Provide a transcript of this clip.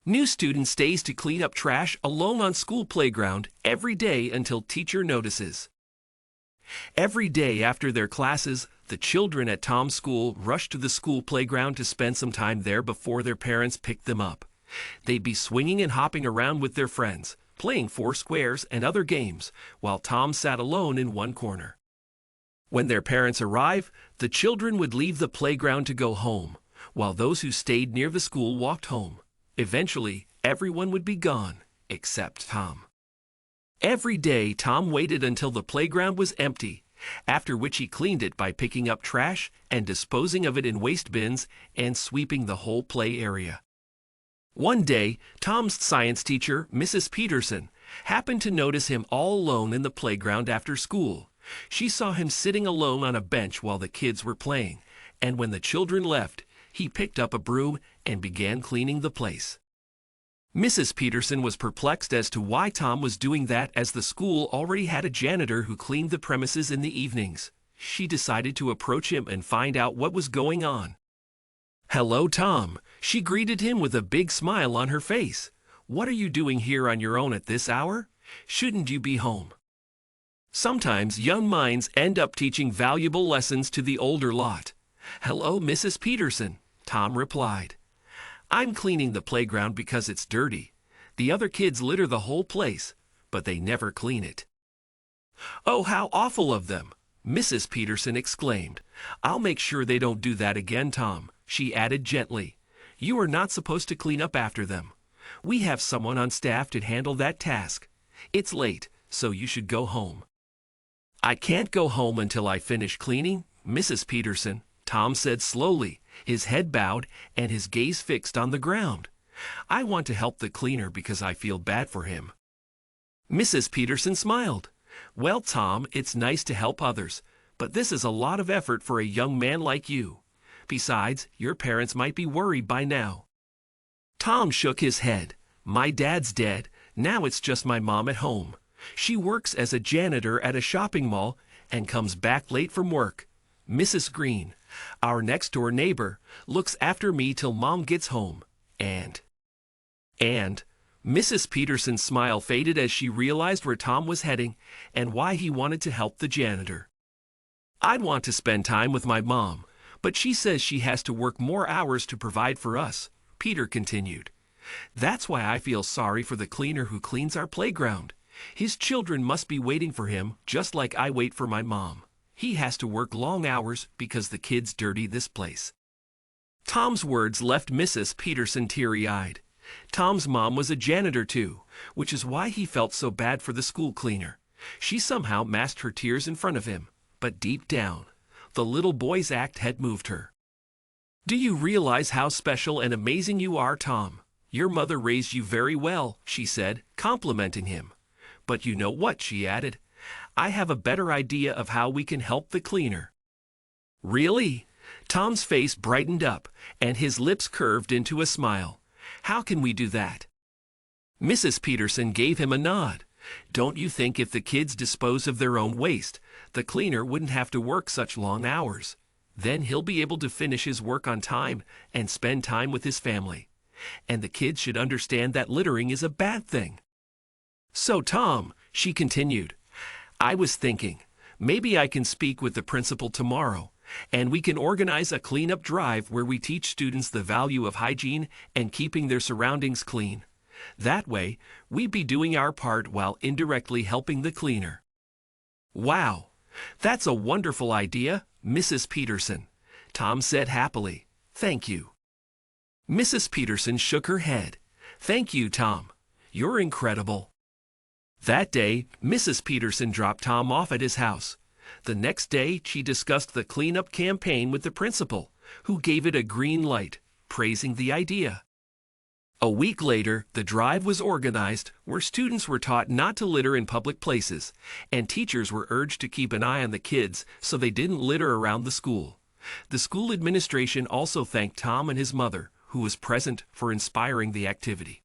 New student stays to clean up trash alone on school playground every day until teacher notices. Every day after their classes, the children at Tom's school rush to the school playground to spend some time there before their parents pick them up. They'd be swinging and hopping around with their friends, playing four squares and other games, while Tom sat alone in one corner. When their parents arrive, the children would leave the playground to go home, while those who stayed near the school walked home. Eventually, everyone would be gone, except Tom. Every day, Tom waited until the playground was empty, after which he cleaned it by picking up trash and disposing of it in waste bins and sweeping the whole play area. One day, Tom's science teacher, Mrs. Peterson, happened to notice him all alone in the playground after school. She saw him sitting alone on a bench while the kids were playing, and when the children left, he picked up a broom and began cleaning the place. Mrs. Peterson was perplexed as to why Tom was doing that, as the school already had a janitor who cleaned the premises in the evenings. She decided to approach him and find out what was going on. "Hello, Tom," she greeted him with a big smile on her face. "What are you doing here on your own at this hour? Shouldn't you be home?" Sometimes young minds end up teaching valuable lessons to the older lot. "Hello, Mrs. Peterson," Tom replied. "I'm cleaning the playground because it's dirty. The other kids litter the whole place, but they never clean it." "Oh, how awful of them!" Mrs. Peterson exclaimed. "I'll make sure they don't do that again, Tom," she added gently. "You are not supposed to clean up after them. We have someone on staff to handle that task. It's late, so you should go home." "I can't go home until I finish cleaning, Mrs. Peterson," Tom said slowly, his head bowed and his gaze fixed on the ground. "I want to help the cleaner because I feel bad for him." Mrs. Peterson smiled. "Well, Tom, it's nice to help others, but this is a lot of effort for a young man like you. Besides, your parents might be worried by now." Tom shook his head. "My dad's dead. Now it's just my mom at home. She works as a janitor at a shopping mall and comes back late from work. Mrs. Green, our next-door neighbor, looks after me till Mom gets home. And Mrs. Peterson's smile faded as she realized where Tom was heading and why he wanted to help the janitor. "I'd want to spend time with my mom, but she says she has to work more hours to provide for us," Peter continued. "That's why I feel sorry for the cleaner who cleans our playground. His children must be waiting for him just like I wait for my mom. He has to work long hours because the kids dirty this place." Tom's words left Mrs. Peterson teary-eyed. Tom's mom was a janitor too, which is why he felt so bad for the school cleaner. She somehow masked her tears in front of him, but deep down, the little boy's act had moved her. "Do you realize how special and amazing you are, Tom? Your mother raised you very well," she said, complimenting him. "But you know what," she added, "I have a better idea of how we can help the cleaner." "Really?" Tom's face brightened up, and his lips curved into a smile. "How can we do that?" Mrs. Peterson gave him a nod. "Don't you think if the kids dispose of their own waste, the cleaner wouldn't have to work such long hours? Then he'll be able to finish his work on time and spend time with his family. And the kids should understand that littering is a bad thing." "So, Tom," she continued, "I was thinking, maybe I can speak with the principal tomorrow, and we can organize a cleanup drive where we teach students the value of hygiene and keeping their surroundings clean. That way, we'd be doing our part while indirectly helping the cleaner." "Wow, that's a wonderful idea, Mrs. Peterson," Tom said happily. "Thank you." Mrs. Peterson shook her head. "Thank you, Tom. You're incredible." That day, Mrs. Peterson dropped Tom off at his house. The next day, she discussed the cleanup campaign with the principal, who gave it a green light, praising the idea. A week later, the drive was organized, where students were taught not to litter in public places, and teachers were urged to keep an eye on the kids so they didn't litter around the school. The school administration also thanked Tom and his mother, who was present, for inspiring the activity.